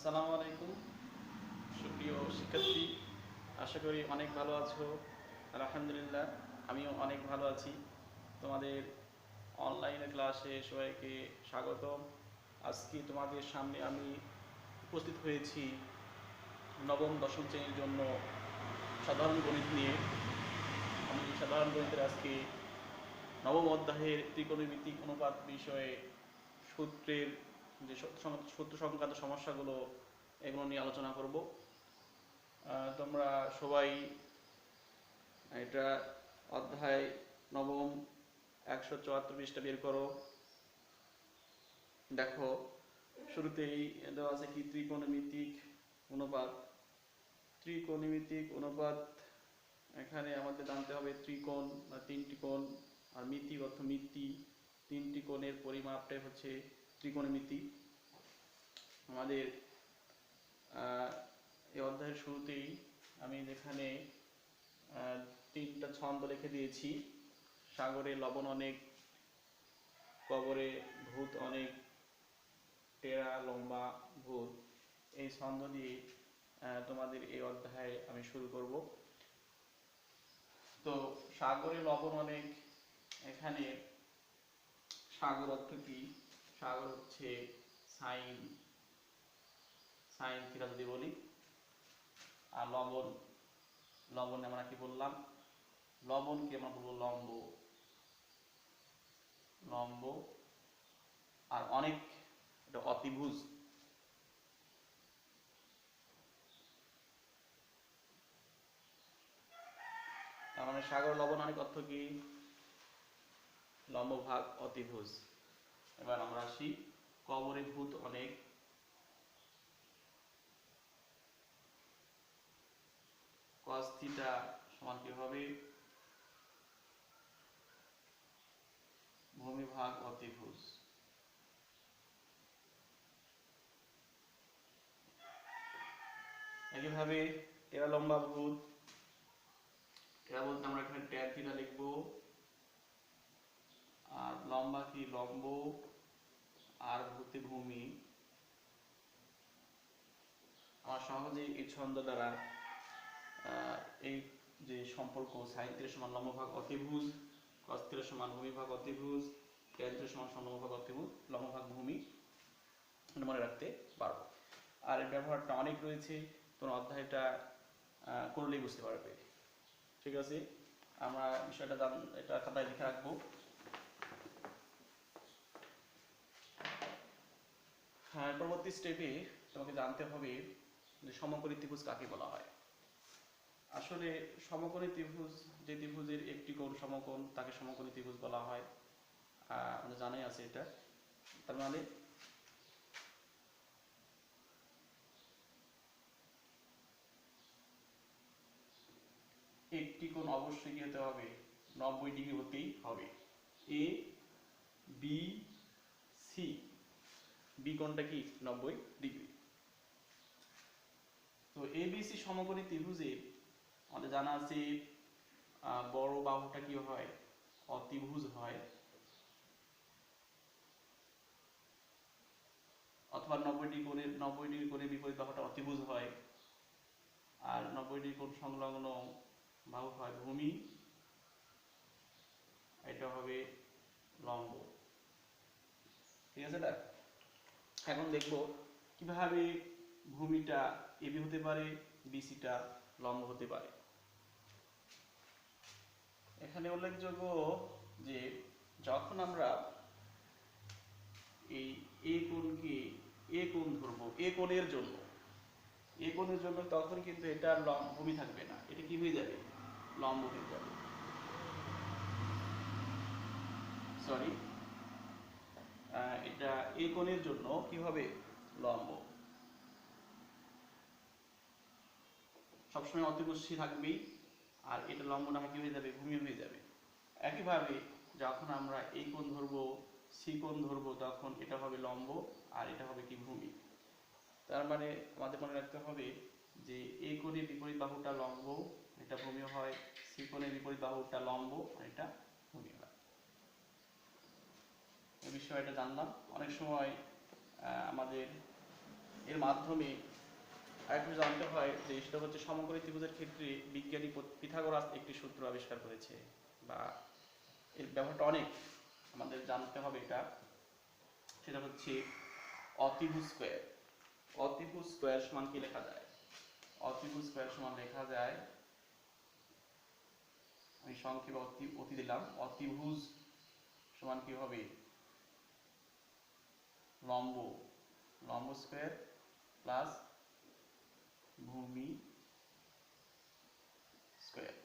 আসসালামু আলাইকুম সুপ্রিয় শিক্ষার্থী, আশা করি অনেক ভালো আছো। আলহামদুলিল্লাহ, আমিও অনেক ভালো আছি। তোমাদের অনলাইনে ক্লাসে সবাইকে স্বাগতম। আজকে তোমাদের সামনে আমি উপস্থিত হয়েছি নবম দশম শ্রেণীর জন্য সাধারণ গণিত নিয়ে। আমি সাধারণ গণিতের আজকে নবম অধ্যায়ের ত্রিকোণমিতিক অনুপাত বিষয়ে সূত্রের যে সূত্র সংক্রান্ত সমস্যাগুলো এগুলো নিয়ে আলোচনা করব। তোমরা সবাই এটা অধ্যায় নবম 174 পৃষ্ঠা বের করো। দেখো, শুরুতেই দেওয়া আছে কি ত্রিকোণমিতিক অনুপাত। ত্রিকোণমিতিক অনুপাত এখানে আমাদের জানতে হবে ত্রিকোণ বা তিনটি কোণ, আর মিতি অর্থ মিতি, তিনটি কোণের পরিমাপটাই হচ্ছে ত্রিকোণমিতি। আমাদের এই অধ্যায়ের শুরুতেই আমি যেখানে তিনটা ছন্দ লিখে দিয়েছি, সাগরে লবণ অনেক, কবরে ভূত অনেক, টেরা লম্বা ভূত, এই ছন্দ দিয়ে তোমাদের এই অধ্যায় আমি শুরু করব। তো সাগরে লবণ অনেক, এখানে সাগর অর্থ কি? সাগর হচ্ছে সাইন সাইন থিটা যদি বলি। আর লবণ, লবণ আমরা কি বললাম? লবণকে আমরা বলবো লম্ব, লম্ব। আর অনেক, এটা অতিভুজ। তার মানে সাগর লবণ অনেক অর্থ কি? লম্ব ভাগ অতিভুজ। এবার আমরা আসি, কবরে ভূত অনেক, cos থিটা সমান কি হবে? ভূমি ভাগ অতিভুজ। একইভাবে টেরা লম্বা ভূত, টেরা বলতে আমরা এখানে ট্যান থিটা লিখবো, আর লম্বা কি? লম্ব, আর ভূতে ভূমি। আমার সহজেই এই ছন্দ দ্বারা এই যে সম্পর্ক সাইন থিটা সমান লম্ব ভাগ অতিভুজ, cos থিটা সমান ভূমি ভাগ অতিভুজ, ট্যান থিটা সমান লম্ব ভাগ অতিভুজ, লম্ব ভাগ ভূমি মনে রাখতে পারবো। আর এর ব্যবহারটা অনেক রয়েছে, তোমরা অধ্যায়টা করলেই বুঝতে পারবে। ঠিক আছে, আমরা বিষয়টা এটা খাতায় লিখে রাখবো। হ্যাঁ, পরবর্তী স্টেপে তোমাকে জানতে হবে যে সমকোণী ত্রিভুজ কাকে বলা হয়। আসলে সমকোণী ত্রিভুজ, যে ত্রিভুজের একটি কোণ সমকোণ তাকে সমকোণী ত্রিভুজ বলা হয়। আমাদের জানাই আছে এটা। তার মানে একটি কোণ অবশ্যই কি হতে হবে? 90 ডিগ্রি হতেই হবে। এ বি সি, বি কোণটা কি? 90 ডিগ্রি। তো এ বি সি সমকোণী ত্রিভুজের আমাদের জানা আছে বড় বাহুটা কি হয়? অতিভুজ হয়, অথবা 90 ডিগ্রি কোণের বিপরীত বাহুটা অতিভুজ হয়, আর 90 ডিগ্রি কোণ সংলগ্ন বাহু হয় ভূমি, এটা হবে লম্ব। ঠিক আছে? এখন দেখব কিভাবে ভূমিটা এবি হতে পারে, বিসিটা লম্ব হতে পারে। এখানে উল্লেখযোগ্য যে যখন আমরা এই এ কোণকে এ কোণ ধরবো, এ কোণের জন্য, এ কোণের জন্য, তখন কিন্তু এটা ভূমি থাকবে না, এটা কি হয়ে যাবে? লম্ব হয়ে যাবে। সরি, এটা এ কোণের জন্য কি হবে? লম্ব। সবসময় অতিভুজই থাকবেই, আর এটা লম্ব না কি হয়ে যাবে? ভূমি হয়ে যাবে। একইভাবে যখন আমরা এই কোণ ধরবো, সি কোণ ধরবো, তখন এটা হবে লম্ব, আর এটা হবে কি? ভূমি। তার মানে আমাদের মনে রাখতে হবে যে এই কোণের বিপরীত বাহুটা লম্ব, এটা ভূমি হয়, সি কোণের বিপরীত বাহুটা লম্ব, আর এটা ভূমি হয়। এই বিষয়টা জানলাম। অনেক সময় আমাদের এর মাধ্যমে আরেকটু জানতে হয় যে সেটা হচ্ছে সমকোণী ত্রিভুজের ক্ষেত্রে বিজ্ঞানী পিথাগোরাস একটি সূত্র আবিষ্কার করেছে, বা এর ব্যবহারটা অনেক আমাদের জানতে হবে। এটা সেটা হচ্ছে অতিভুজ স্কয়ার। অতিভুজ স্কয়ার সমান কি লেখা যায়? অতিভুজ স্কয়ার সমান লেখা যায়, আমি সংক্ষেপে অতি দিলাম, অতিভুজ সমান কি হবে? লম্ব, লম্ব স্কয়ার প্লাস ভূমি স্কয়ার।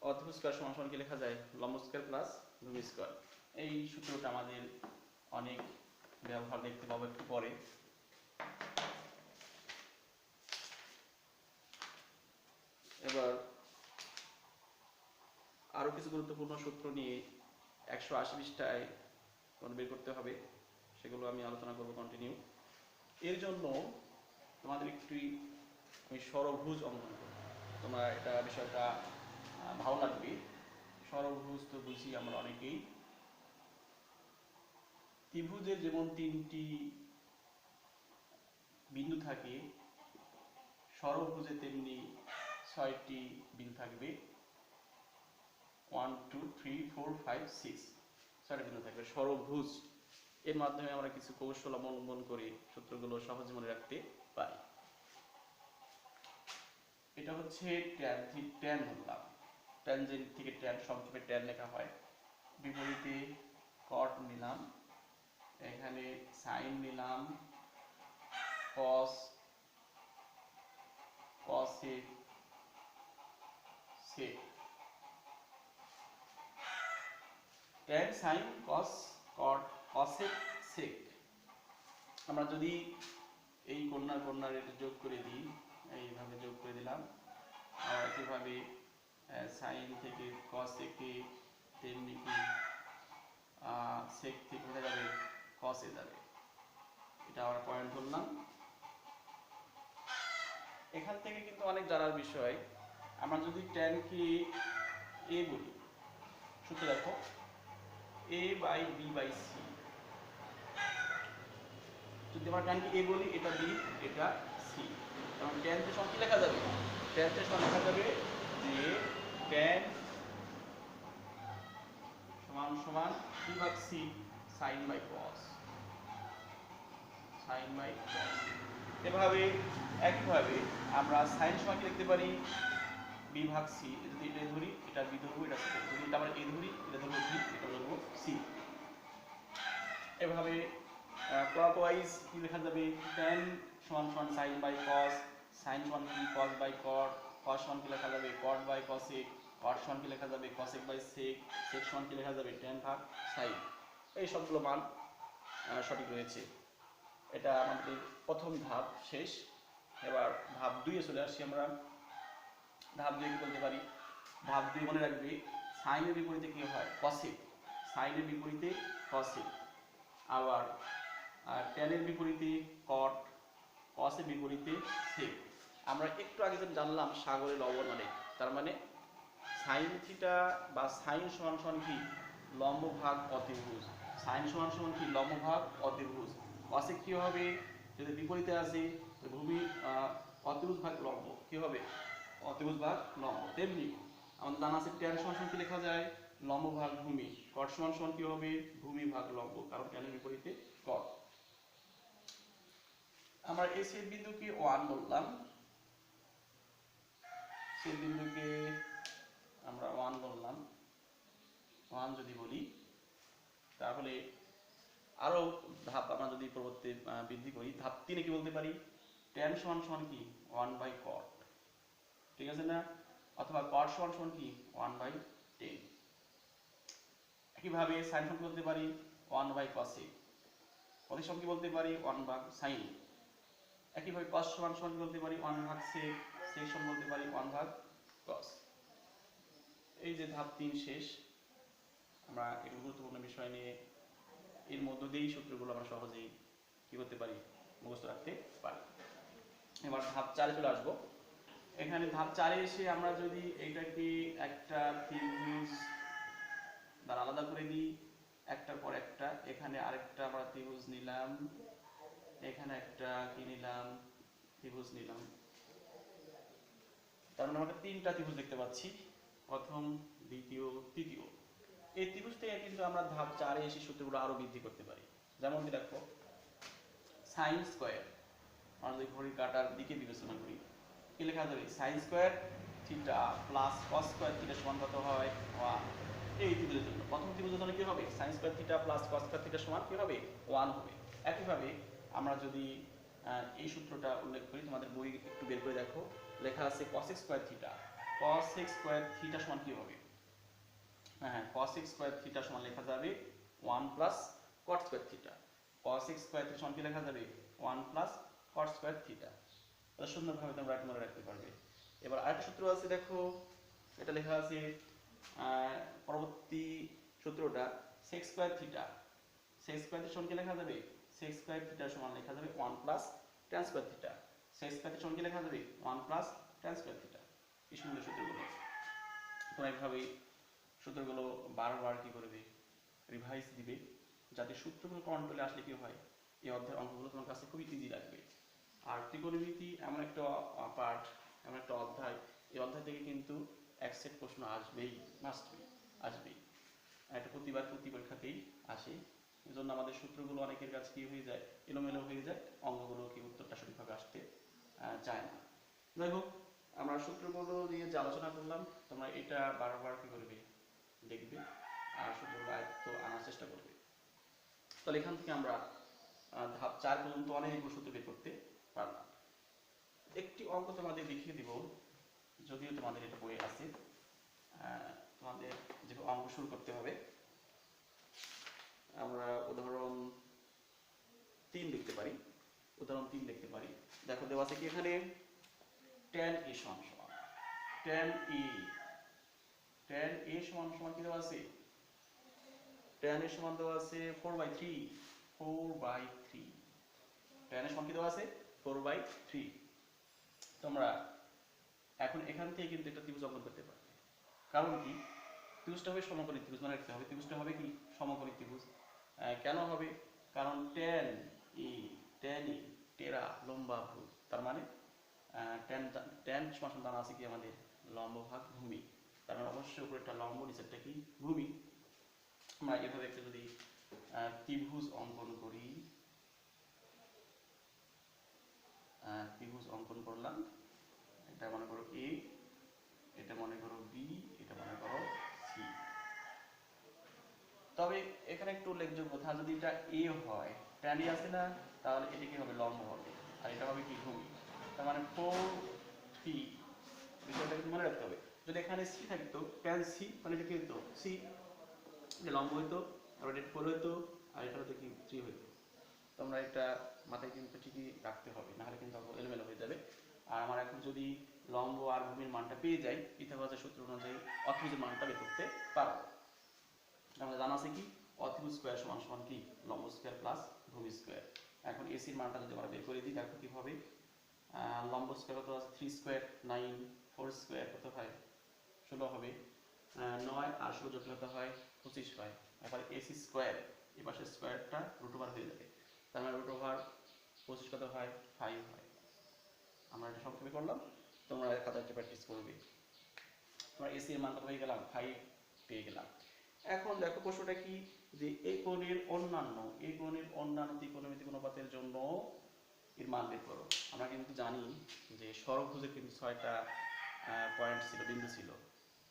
অতিভুজ স্কয়ার সমান সমান কি লেখা যায়? লম্ব স্কয়ার প্লাস ভূমি স্কয়ার। এই সূত্রটা আমাদের অনেক ব্যবহার দেখতে পাবো একটু পরে। এবার আরো কিছু গুরুত্বপূর্ণ সূত্র নিয়ে 180 পৃষ্ঠায় বের করতে হবে, সেগুলো আমি আলোচনা করব কন্টিনিউ। এর জন্য তোমাদের একটু আমি ষড়ভুজ অঙ্কন করব, তোমরা এটা বিষয়টা ভালো লাগবে। ষড়ভুজ তো বুঝি আমরা অনেকেই, ত্রিভুজের যেমন 3টি বিন্দু থাকে, ষড়ভুজে তেমনি 6টি বিন্দু থাকবে। 1 2 3 4 5 6 6টি বিন্দু থাকবে ষড়ভুজ। এর মাধ্যমে আমরা কিছু কৌশল অবলম্বন করে সূত্রগুলো সহজে মনে রাখতে পারি। এটা হচ্ছে ট্যান ধরলাম, ট্যানজেন্ট থেকে ট্যান, সংক্ষেপে ট্যান লেখা হয়। বিপরীতে কট নিলাম, এখানে সাইন নিলাম, কস, কসেক, সেক। ট্যান, সাইন, কস, কট, কসেক, সেক। আমরা যদি এই কন্যার এটা যোগ করে দিই, এইভাবে যোগ করে দিলাম, আর একইভাবে সাইন থেকে কসেকে, তেমনি কি সেক থেকে কোথায় যাবে? কসে যাবে। এটা আমরা পয়েন্ট ধরলাম। এখান থেকে কিন্তু অনেক জানার বিষয়। আমরা যদি ট্যান কে এ বলি, সূত্র দেখো, a by B by C. যদি আমরা ট্যান কে এ বলি, এটা বি, এটা সি, এবং ট্যান কে সমান কি লেখা যাবে? ট্যান কে সমান লেখা যাবে যে ট্যান সমান সমান বি ভাগ C sine by cos, sine by cos. এভাবে একইভাবে আমরা সাইন সমান কি লিখতে পারি? বি ভাগ সি। যদি এটা ধরি, এটা বি ধরবো, এটা সি ধরবো। যদি এটা আমরা এ ধরি, এটা ধরবো বি, এটা ধরবো সি। এভাবে ক্লকওয়াইজ কি লেখা যাবে? ট্যান সমান সমান সাইন বাই কস, সাইন সমান কি? কস বাই কট, কস সমান কি লেখা যাবে? কট বাই কসেক, কট সমান কি লেখা যাবে? কসেক বাই সেক, সেক সমান কি লেখা যাবে? ট্যান ভাগ সাইন। এই সবগুলো মান সঠিক রয়েছে। এটা আমাদের প্রথম ধাপ শেষ। এবার ধাপ 2 এ চলে আসছি আমরা। ধাপ 2 কি বলতে পারি? ধাপ 2 মনে রাখবে, সাইনের বিপরীতে কি হয়? কসেক। সাইনের বিপরীতে কসেক। আবার ট্যানের বিপরীতে কট, কসের বিপরীতে সেক। আমরা একটু আগে যেন জানলাম সাগরে লবণ অনেক, তার মানে সাইন থিটা বা সাইন সমান সমান কি? লম্ব ভাগ অতিভুজ। সাইন সমান সমান কি? লম্ব ভাগ অতিভুজ। কসেক কি হবে? যদি বিপরীতে আসে তো ভূমি অতিভুজ ভাগ লম্ব কি হবে? অতিভুজ ভাগ লম্ব। তেমনি আমাদের জানা আছে ট্যান সমান সমান কি লেখা যায়? লম্ব ভাগ ভূমি। কট সমান সমান কি হবে? ভূমি ভাগ লম্ব, কারণ ট্যানের বিপরীতে কট। আমরা এই ছেদ বিন্দুকে 1 বললাম, ছেদ বিন্দুকে আমরা 1 বললাম। 1 যদি বলি, তাহলে আরো ধাপ আমরা যদি পরবর্তী বৃদ্ধি করি, ধাপ 3 এ কি বলতে পারি? ট্যান সমান সমান কি? 1 বাই কট, ঠিক আছে না? অথবা কট সমান সমান কি? 1 বাই 10। একইভাবে সাইন সমান বলতে পারি 1 বাই কসেক। কসেক সমান কি বলতে পারি? 1 ভাগ সাইন। একইভাবে কস সমান সমান কি বলতে পারি? 1 ভাগ সেক। সেক সমান বলতে পারি 1 ভাগ কস। এই যে ধাপ 3 শেষ। আমরা একটু গুরুত্বপূর্ণ বিষয় নিয়ে এর মধ্য দিয়েই সূত্রগুলো আমরা সহজেই কি করতে পারি? মুখস্থ রাখতে পারি। এবার ধাপ 4 এ চলে আসবো। এখানে ধাপ 4 এ এসে আমরা যদি এইটাকে একটা ত্রিভুজ দ্বারা আলাদা করে দিই, একটার পর একটা, এখানে আরেকটা আমরা ত্রিভুজ নিলাম, এখানে একটা কি নিলাম, ত্রিভুজ নিলাম। তার মানে আমরা তিনটা ত্রিভুজ দেখতে পাচ্ছি, প্রথম, দ্বিতীয়, তৃতীয়। এই ত্রিভুজ থেকে কিন্তু আমরা ধাপ 4-এ এসে সূত্রগুলো আরো বৃদ্ধি করতে পারি। যেমন কি দেখো, সাইন স্কয়ার, আমরা যদি ঘড়ির কাঁটার দিকে বিবেচনা করি, কি লেখা যাবে? Sine square theta plus cos square theta সমান কত হয়? 1। এই ত্রিভুজের জন্য প্রথম ত্রিভুজের জন্য কি হবে? Sine square theta plus cos square theta সমান কি হবে? 1 হবে। একইভাবে আমরা যদি এই সূত্রটা উল্লেখ করি, তোমাদের বই একটু বের করে দেখো, লেখা আছে cos square theta. cos square theta সমান কি হবে? হ্যাঁ, cos স্কয়ার থিটা সমান লেখা যাবে 1 plus cot square theta. cos square theta সমান কি লেখা যাবে? 1 প্লাস cot স্কয়ার থিটা। এটা সুন্দরভাবে তোমরা এটা মনে রাখতে পারবে। এবার আরেকটা সূত্র আছে, দেখো এটা লেখা আছে পরবর্তী সূত্রটা sec square theta. sec square theta সমান কি লেখা যাবে? sec স্কয়ার থিটা সমান লেখা যাবে 1 plus tan square theta. sec square theta সমান কি লেখা যাবে? 1 প্লাস tan স্কয়ার থিটা। কি সুন্দর সূত্রগুলো। তোমরা এইভাবে সূত্রগুলো বারবার কি করবে? রিভাইজ দিবে, যাতে সূত্রগুলো কন্ট্রোলে আসলে কি হয়, এই অধ্যায়ের অঙ্কগুলো তোমার কাছে খুবই ইজি লাগবে। আর ত্রিকোণমিতি এমন একটা পার্ট, এমন একটা অধ্যায়, এই অধ্যায় থেকে কিন্তু এক সেট প্রশ্ন আসবেই, মাস্ট বি, আসবেই। এটা প্রতিবার প্রতি পরীক্ষাতেই আসে। এই জন্য আমাদের সূত্রগুলো অনেকের কাছে কি হয়ে যায়, এলোমেলো হয়ে যায়, অঙ্কগুলো কি উত্তরটা সঠিকভাবে আসতে চায় না। যাই হোক, আমরা সূত্রগুলো নিয়ে যে আলোচনা করলাম, তোমরা এটা বারবার কি করবে? দেখবে আর সূত্রগুলো আয়ত্ত আনার চেষ্টা করবে। তাহলে এখান থেকে আমরা ধাপ 4 পর্যন্ত অনেকগুলো সূত্র বের করতে পারলাম। একটি অঙ্ক তোমাদের দেখিয়ে দিব, যদিও তোমাদের এটা বইয়ে আছে। তোমাদের যে অঙ্ক শুরু করতে হবে, আমরা উদাহরণ 3 লিখতে পারি। উদাহরণ 3 লিখতে পারি। দেখো দেওয়া আছে কি এখানে, tan a সমান সমান tan a সমান সমান কি দেওয়া আছে? tan a সমান দেওয়া আছে 4/3। 4/3 tan a সমান কি দেওয়া আছে? 4/3। তোমরা এখন এখান থেকে কিন্তু একটা ত্রিভুজ অঙ্কন করতে পারবে। কারণ কি? ত্রিভুজটা হবে সমকোণী ত্রিভুজ, মনে রাখতে হবে ত্রিভুজটা হবে কি? সমকোণী ত্রিভুজ। কেন হবে? কারণ tan e টেরা লম্বা ভূ, তার মানে tan সমান দানা আছে কি আমাদের? লম্ব ভাগ ভূমি। তার মানে অবশ্যই উপরে একটা লম্ব, নিচেরটা কি? ভূমি। আমরা এভাবে একটা যদি ত্রিভুজ অঙ্কন করি, ত্রিভুজ অঙ্কন করলাম, এটা মনে করো এ, এটা মনে করো বি, এটা মনে করো সি। তবে এখানে একটু উল্লেখযোগ্য কথা, যদি এটা এ হয়, tan এ আছে না, তাহলে এটা কি হবে? লম্ব হবে, আর এটা হবে কি? ভূমি। তার মানে 4/3, বিষয়টা কিন্তু মনে রাখতে হবে। যদি এখানে সি থাকতো, tan সি, মানে এটা কি হতো? সি, যে লম্ব হইতো, আর এটা 4 হইতো, আর এটা হতো কি? 3 হইতো। তোমরা এটা মাথায় কিন্তু ঠিকই রাখতে হবে, নাহলে কিন্তু এলোমেলো হয়ে যাবে। আর আমার এখন যদি লম্ব আর ভূমির মানটা পেয়ে যাই, পিথাগোরাসের সূত্র অনুযায়ী অতিভুজের মানটা বের করতে পারবো। আমাদের জানা আছে কি? অতিভুজ স্কয়ার সমান সমান কি? লম্ব স্কয়ার প্লাস ভূমি স্কয়ার। এখন এসির মানটা যদি আমরা বের করে দিই, দেখো কি হবে? লম্ব স্কয়ার কত আছে? 3 স্কয়ার 9, 4 স্কয়ার কত হয়? 16 হবে। 9 আর 16 যোগ করতে হয় 25 হয়। এবার এসি স্কয়ার, এই পাশের স্কয়ারটা রুট ওভার হয়ে যাবে, তার মানে রুট ওভার 25 কত হয়? 5 হয়। আমরা এটা সংক্ষেপে করলাম, তোমরা খাতায় প্র্যাকটিস করবে। আমরা এসি এর মান কত পেয়ে গেলাম? 5 পেয়ে গেলাম। এখন দেখো প্রশ্নটা কি, যে এই কোণের অন্যান্য ত্রিকোণমিতিক অনুপাতের জন্য এর মান বের করো। আমরা কিন্তু জানি যে ষড়ভুজের কিন্তু 6টা পয়েন্ট ছিল, বিন্দু ছিল।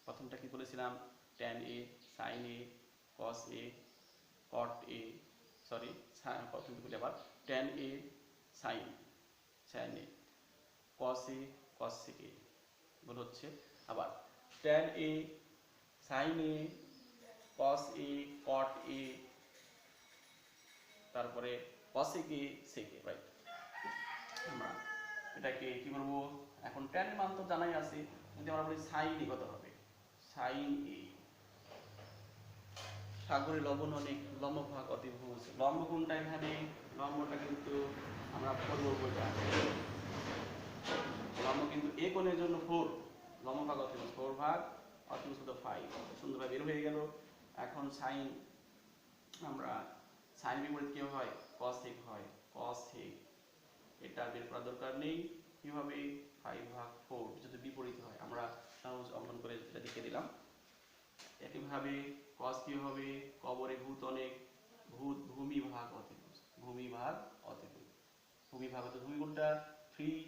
প্রথমটা কি বলেছিলাম? tan a, sin a, cos a, cot a, sorry প্রথম কি বলি আবার, tan a, sin a, cos a, cos sec a বল হচ্ছে। আবার tan a, sin a, cos a, cot a, তারপরে cosec a, sec a, right. আমরা এটাকে কি করব? এখন tan এর মান তো জানাই আছে, যদি আমরা বলি sin a কত হবে? sin a, সাগরে লবণ অনেক, লম্ব ভাগ অতিভুজ। লম্ব কোনটা এখানে? লম্বটা কিন্তু আমরা 4 বলবো, এটা লম্ব কিন্তু এ কোণের জন্য 4, লম্ব ভাগ অতিভুজ 4 ভাগ অতিভুজ কত? 5। সুন্দরভাবে বের হয়ে গেল। এখন সাইন, আমরা সাইন বিপরীত কি হয়? cos sec হয়। cos a, এটা বের করার দরকার নেই। কিভাবে 5 ভাগ 4 যদি বিপরীত হয় আমরা সহজ অঙ্কন করে এটা দেখিয়ে দিলাম। একইভাবে cos কি হবে, কবরে ভূত অনেক, ভূত ভূমি ভাগ অতিভুজ, ভূমি ভাগ অতিভুজ, ভূমি ভাগ অতিভুজ, ভূমি কোনটা 3,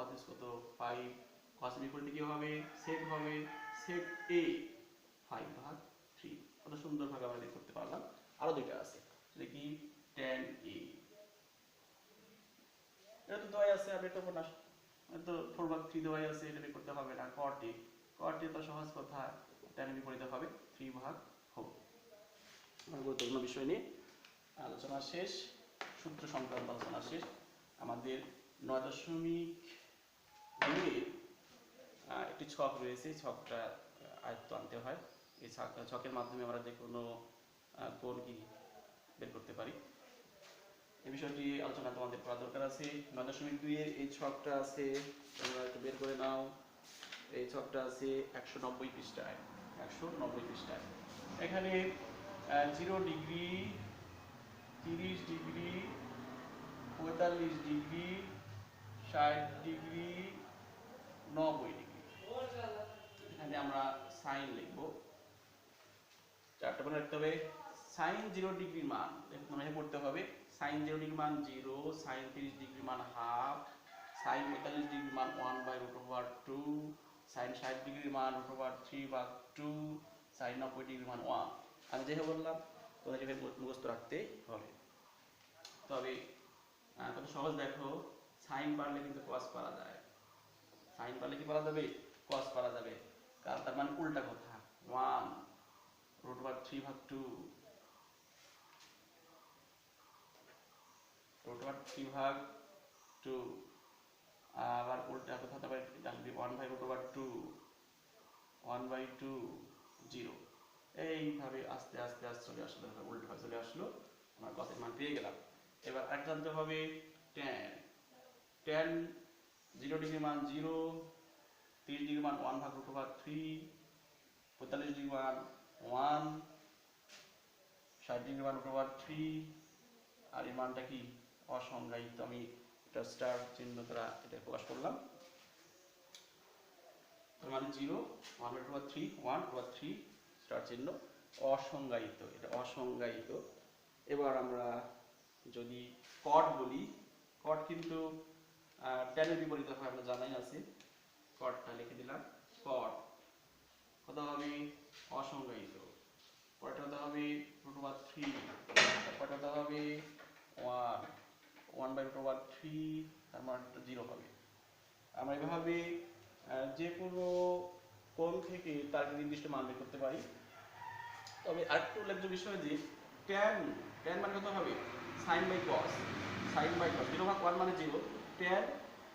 অতিভুজ কত 5, cos এর বিপরীতে কি হবে, sec হবে, sec a 5 ভাগ 3। কত সুন্দর ভাবে আমরা বের করতে পারলাম। আরো দুইটা আছে, দেখি tan a, এটা তো দেওয়াই আছে, আর বের করবো না, তো 4 ভাগ 3 দেওয়াই আছে, এটা বের করতে হবে না। cot a, cot a তো সহজ কথা, tan এর বিপরীতে হবে 3 ভাগ 4। গুরুত্বপূর্ণ বিষয় নিয়ে আলোচনা শেষ, সূত্র সংক্রান্ত আলোচনা শেষ। আমাদের 9.2 একটি ছক রয়েছে, ছকটা আয়ত্ত আনতে হয়। এই ছকের মাধ্যমে আমরা যে কোনো কোণ কি বের করতে পারি, এই বিষয়টি আলোচনা তোমাদের করা দরকার আছে। 9.2 এর এই ছকটা আছে, তোমরা একটু বের করে নাও। এই ছকটা আছে 190 পৃষ্ঠায়, 190 পৃষ্ঠায়। এখানে 0 degree, 30 degree, 45 degree, 60 degree, 90 degree. এখানে আমরা সাইন লিখবো, চারটা মনে রাখতে হবে। সাইন 0 ডিগ্রির মান মনে করতে হবে, সাইন 0 ডিগ্রির মান 0, সাইন 30 ডিগ্রির মান হাফ, সাইন 45 ডিগ্রির মান 1/√2, সাইন 60 ডিগ্রির মান √3/2, সাইন 90 ডিগ্রির মান 1। আমি যেভাবে বললাম তোমরা যেভাবে মুখস্থ রাখতে হবে। তবে কত সহজ দেখো, সাইন পারলে কিন্তু কস পারা যায়, সাইন পারলে কি পারা যাবে, কস পারা যাবে। কারণ তার মানে উল্টা কথা, 1√3/2, √3/2, আবার উল্টা কথা তবে জানবি 1/√2, 1/2, 0। এইভাবে আস্তে আস্তে আস্তে চলে আসলো, উল্টা চলে আসলো, আমরা কসের মান পেয়ে গেলাম। এবার আরেকটা জানতে হবে tan, tan 0 ডিগ্রি মান 0, 30 ডিগ্রি মান 1/√3, 45 ডিগ্রি মান 1, 60 ডিগ্রি মান √3, আর এই মানটা কি অসংজ্ঞায়িত। আমি এটা স্টার চিহ্ন দ্বারা এটা প্রকাশ করলাম। তার মানে 0, 1/√3, 1/3 স্টার চিহ্ন, অসংজ্ঞায়িত, এটা অসংজ্ঞায়িত। এবার আমরা যদি কট বলি, কট কিন্তু ট্যানের বিপরীতে হয়, আমরা জানাই আছে। কটটা লিখে দিলাম, কট কত হবে, অসংজ্ঞায়িত। পরেরটা কত হবে √3, তারপরটা কত হবে 1, 1/√3, তার মানে 0 হবে। আমরা এভাবে যে কোনো কোণ থেকে তার নির্দিষ্ট মান বের করতে পারি। তবে আরেকটু উল্লেখযোগ্য বিষয় যে tan, tan মানে কত হবে, sin by cos, sin by cos, 0/1 মানে 0, tan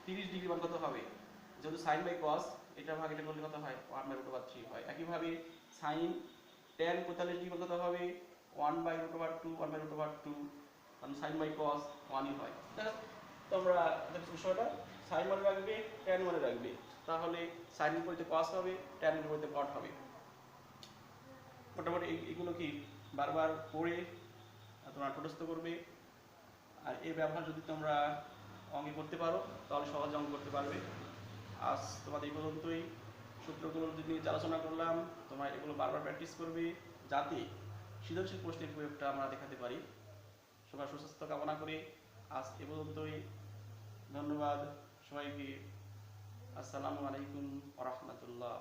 30 ডিগ্রি মান কত হবে, যেহেতু sin বাই cos, এটা ভাগ এটা করলে কত হয় 1/√3 হয়। একইভাবে sin tan 45 ডিগ্রি কত হবে 1/√2, 1/√2, কারণ sin বাই cos 1ই হয়। দেখো তোমরা দেখো বিষয়টা, sin মানে রাখবে, tan মানে রাখবে, তাহলে sin এর বিপরীতে cos হবে, tan এর বিপরীতে cot হবে। মোটামুটি এগুলো কি বারবার পড়ে তোমরা মুখস্থ করবে, আর এই ব্যবহার যদি তোমরা অঙ্কে করতে পারো তাহলে সহজে অঙ্ক করতে পারবে। আজ তোমাদের এই পর্যন্তই, সূত্রগুলো যদি আলোচনা করলাম, তোমরা এগুলো বারবার প্র্যাকটিস করবে যাতে সৃজনশীল প্রশ্নের প্রয়োগটা আমরা দেখাতে পারি। সবার সুস্বাস্থ্য কামনা করে আজ এ পর্যন্তই। ধন্যবাদ সবাইকে। আসসালামু আলাইকুম ওয়া রাহমাতুল্লাহ।